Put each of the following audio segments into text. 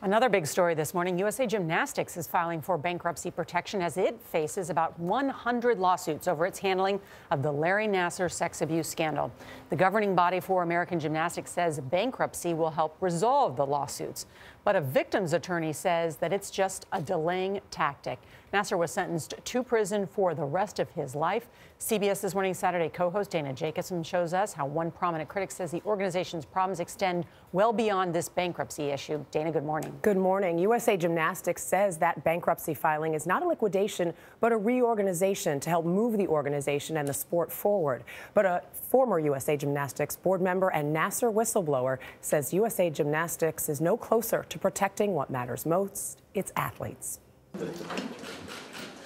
Another big story this morning, USA Gymnastics is filing for bankruptcy protection as it faces about 100 lawsuits over its handling of the Larry Nassar sex abuse scandal. The governing body for American gymnastics says bankruptcy will help resolve the lawsuits. But a victim's attorney says that it's just a delaying tactic. Nassar was sentenced to prison for the rest of his life. CBS This Morning Saturday co-host Dana Jacobson shows us how one prominent critic says the organization's problems extend well beyond this bankruptcy issue. Dana, good morning. Good morning. USA Gymnastics says that bankruptcy filing is not a liquidation, but a reorganization to help move the organization and the sport forward. But a former USA Gymnastics board member and Nassar whistleblower says USA Gymnastics is no closer to protecting what matters most, its athletes.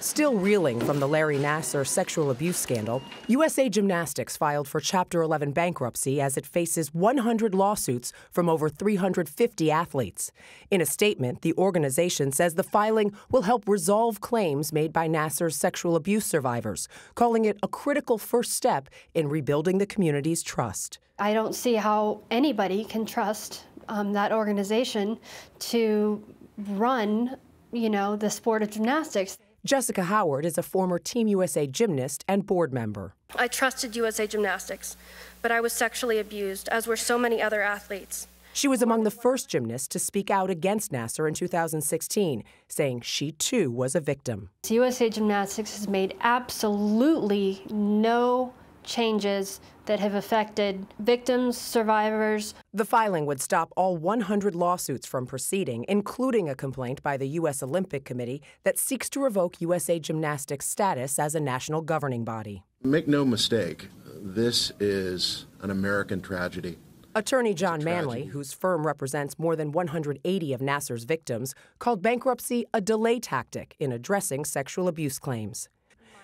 Still reeling from the Larry Nassar sexual abuse scandal, USA Gymnastics filed for Chapter 11 bankruptcy as it faces 100 lawsuits from over 350 athletes. In a statement, the organization says the filing will help resolve claims made by Nassar's sexual abuse survivors, calling it a critical first step in rebuilding the community's trust. I don't see how anybody can trust that organization to run, the sport of gymnastics. Jessica Howard is a former Team USA gymnast and board member. I trusted USA Gymnastics, but I was sexually abused, as were so many other athletes. She was among the first gymnasts to speak out against Nassar in 2016, saying she too was a victim. USA Gymnastics has made absolutely no changes that have affected victims, survivors. The filing would stop all 100 lawsuits from proceeding, including a complaint by the U.S. Olympic Committee that seeks to revoke USA Gymnastics' status as a national governing body. Make no mistake, this is an American tragedy. Attorney John Manley, whose firm represents more than 180 of Nassar's victims, called bankruptcy a delay tactic in addressing sexual abuse claims.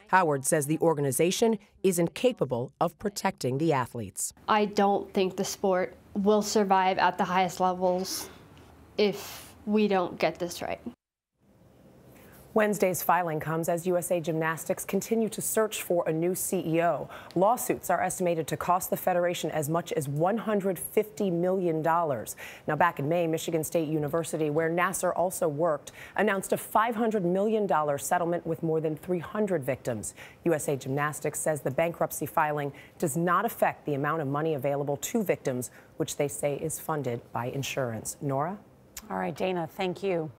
Howard says the organization isn't capable of protecting the athletes. I don't think the sport will survive at the highest levels if we don't get this right. Wednesday's filing comes as USA Gymnastics continue to search for a new CEO. Lawsuits are estimated to cost the federation as much as $150 million. Now, back in May, Michigan State University, where Nassar also worked, announced a $500 million settlement with more than 300 victims. USA Gymnastics says the bankruptcy filing does not affect the amount of money available to victims, which they say is funded by insurance. Norah? All right, Dana, thank you.